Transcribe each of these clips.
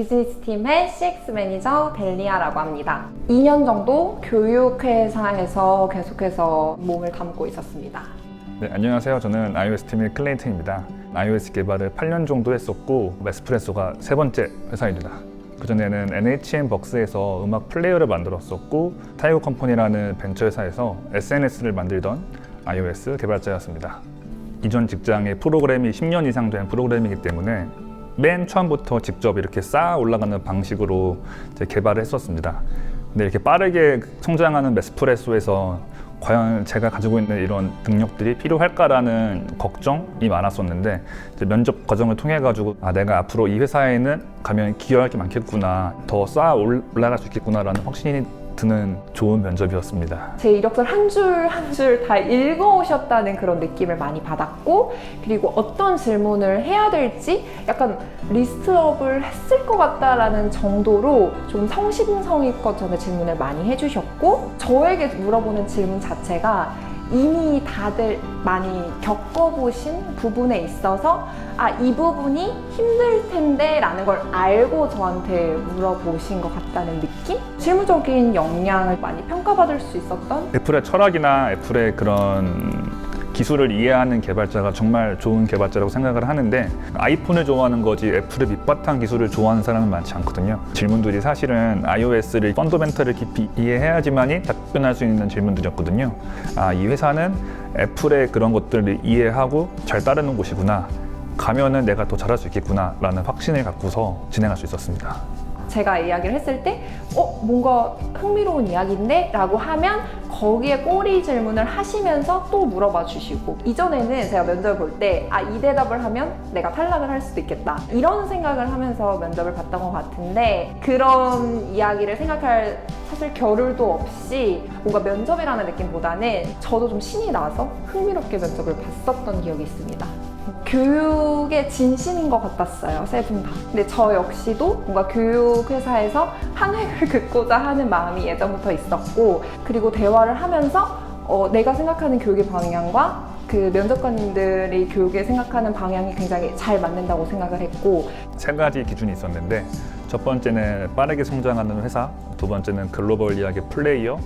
비즈니스팀의 CX 매니저 벨리아라고 합니다. 2년 정도 교육회사에서 계속해서 몸을 담고 있었습니다. 네, 안녕하세요. 저는 iOS 팀의 클레이튼입니다. iOS 개발을 8년 정도 했었고 메스프레소가 세 번째 회사입니다. 그전에는 NHN벅스에서 음악 플레이어를 만들었었고 타이거 컴퍼니라는 벤처 회사에서 SNS를 만들던 iOS 개발자였습니다. 이전 직장의 프로그램이 10년 이상 된 프로그램이기 때문에 맨 처음부터 직접 이렇게 쌓아 올라가는 방식으로 개발을 했었습니다. 근데 이렇게 빠르게 성장하는 메스프레소에서 과연 제가 가지고 있는 이런 능력들이 필요할까라는 걱정이 많았었는데 면접 과정을 통해 가지고 내가 앞으로 이 회사에는 가면 기여할 게 많겠구나, 더 쌓아 올라갈 수 있겠구나라는 확신이 드는 좋은 면접이었습니다. 제 이력서를 한 줄 한 줄 다 읽어오셨다는 그런 느낌을 많이 받았고, 그리고 어떤 질문을 해야 될지 약간 리스트업을 했을 것 같다라는 정도로 좀 성심성의껏 저는 질문을 많이 해주셨고, 저에게 물어보는 질문 자체가 이미 다들 많이 겪어보신 부분에 있어서 이 부분이 힘들 텐데 라는 걸 알고 저한테 물어보신 것 같다는 느낌? 실무적인 역량을 많이 평가받을 수 있었던? 애플의 철학이나 애플의 그런 기술을 이해하는 개발자가 정말 좋은 개발자라고 생각을 하는데, 아이폰을 좋아하는 거지 애플의 밑바탕 기술을 좋아하는 사람은 많지 않거든요. 질문들이 사실은 iOS를 펀더멘털을 깊이 이해해야지만이 답변할 수 있는 질문들이었거든요. 이 회사는 애플의 그런 것들을 이해하고 잘 따르는 곳이구나, 가면은 내가 더 잘할 수 있겠구나 라는 확신을 갖고서 진행할 수 있었습니다. 제가 이야기를 했을 때 뭔가 흥미로운 이야기인데? 라고 하면 거기에 꼬리 질문을 하시면서 또 물어봐 주시고, 이전에는 제가 면접을 볼 때 이 대답을 하면 내가 탈락을 할 수도 있겠다 이런 생각을 하면서 면접을 봤던 것 같은데, 그런 이야기를 생각할 사실 겨를도 없이 뭔가 면접이라는 느낌보다는 저도 좀 신이 나서 흥미롭게 면접을 봤었던 기억이 있습니다. 교육에 진심인 것 같았어요, 세 분 다. 근데 저 역시도 뭔가 교육회사에서 한 획을 긋고자 하는 마음이 예전부터 있었고, 그리고 대화를 하면서 내가 생각하는 교육의 방향과 그 면접관님들이 교육에 생각하는 방향이 굉장히 잘 맞는다고 생각을 했고, 세 가지 기준이 있었는데, 첫 번째는 빠르게 성장하는 회사, 두 번째는 글로벌리하게 플레이어,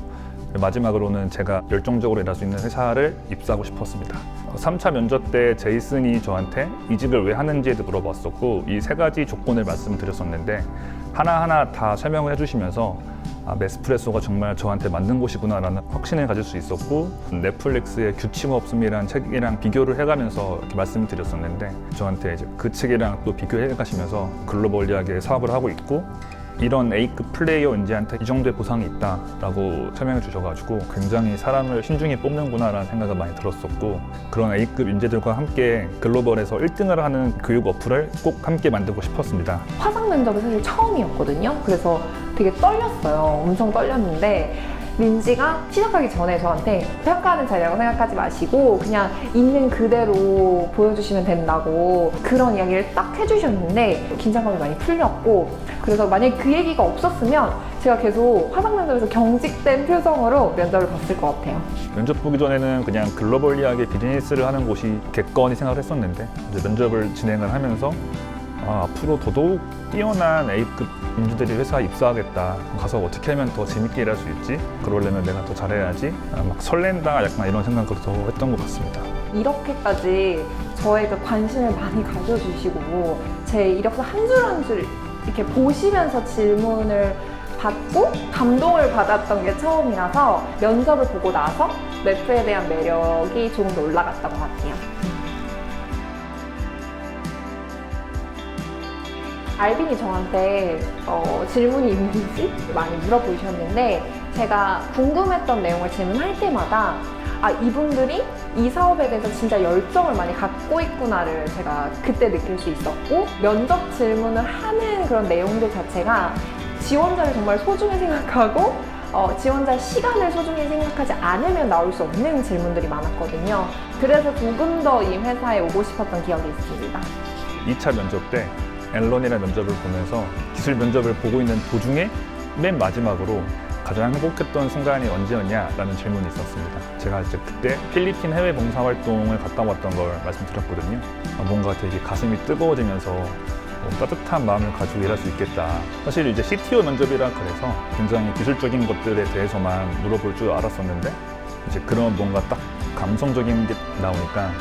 마지막으로는 제가 열정적으로 일할 수 있는 회사를 입사하고 싶었습니다. 3차 면접 때 제이슨이 저한테 이직을 왜 하는지에도 물어봤었고, 이 세 가지 조건을 말씀드렸었는데 하나하나 다 설명을 해주시면서 메스프레소가 정말 저한테 맞는 곳이구나 라는 확신을 가질 수 있었고, 넷플릭스의 규칙 없음이라는 책이랑 비교를 해가면서 이렇게 말씀을 드렸었는데, 저한테 이제 그 책이랑 또 비교해 가시면서 글로벌리하게 사업을 하고 있고 이런 A급 플레이어 인재한테 이 정도의 보상이 있다라고 설명해 주셔가지고 굉장히 사람을 신중히 뽑는구나라는 생각을 많이 들었었고, 그런 A급 인재들과 함께 글로벌에서 1등을 하는 교육 어플을 꼭 함께 만들고 싶었습니다. 화상 면접이 사실 처음이었거든요. 그래서 되게 떨렸어요. 엄청 떨렸는데 민지가 시작하기 전에 저한테 평가하는 자리라고 생각하지 마시고 그냥 있는 그대로 보여주시면 된다고 그런 이야기를 딱 해주셨는데 긴장감이 많이 풀렸고, 그래서 만약에 그 얘기가 없었으면 제가 계속 화상 면접에서 경직된 표정으로 면접을 봤을 것 같아요. 면접 보기 전에는 그냥 글로벌리하게 비즈니스를 하는 곳이 겠거니 생각을 했었는데, 이제 면접을 진행을 하면서 앞으로 더더욱 뛰어난 A급 인재들이 회사에 입사하겠다, 가서 어떻게 하면 더 재밌게 일할 수 있지, 그러려면 내가 더 잘해야지, 막 설렌다, 약간 이런 생각을 더 했던 것 같습니다. 이렇게까지 저의 그 관심을 많이 가져주시고 제 이력서 한 줄 한 줄 이렇게 보시면서 질문을 받고 감동을 받았던 게 처음이라서 면접을 보고 나서 매프에 대한 매력이 조금 더 올라갔던 것 같아요. 알빈이 저한테 질문이 있는지 많이 물어보셨는데, 제가 궁금했던 내용을 질문할 때마다 이분들이 이 사업에 대해서 진짜 열정을 많이 갖고 있구나를 제가 그때 느낄 수 있었고, 면접 질문을 하는 그런 내용들 자체가 지원자를 정말 소중히 생각하고 지원자의 시간을 소중히 생각하지 않으면 나올 수 없는 질문들이 많았거든요. 그래서 조금 더 이 회사에 오고 싶었던 기억이 있습니다. 2차 면접 때 앨런이라는 면접을 보면서 기술 면접을 보고 있는 도중에 맨 마지막으로 가장 행복했던 순간이 언제였냐라는 질문이 있었습니다. 제가 이제 그때 필리핀 해외 봉사활동을 갔다 왔던 걸 말씀드렸거든요. 뭔가 되게 가슴이 뜨거워지면서 따뜻한 마음을 가지고 일할 수 있겠다. 사실 이제 CTO 면접이라 그래서 굉장히 기술적인 것들에 대해서만 물어볼 줄 알았었는데 이제 그런 뭔가 딱 감성적인 게 나오니까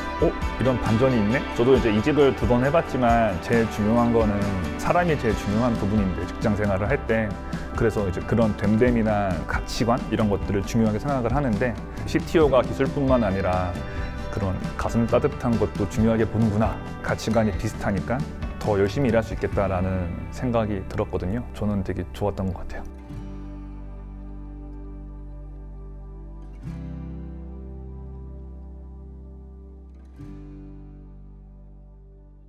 이런 반전이 있네? 저도 이제 이직을 2번 해봤지만 제일 중요한 거는 사람이 제일 중요한 부분인데 직장 생활을 할 때 그래서 이제 그런 됨됨이나 가치관 이런 것들을 중요하게 생각을 하는데 CTO가 기술뿐만 아니라 그런 가슴 따뜻한 것도 중요하게 보는구나. 가치관이 비슷하니까 더 열심히 일할 수 있겠다라는 생각이 들었거든요. 저는 되게 좋았던 것 같아요.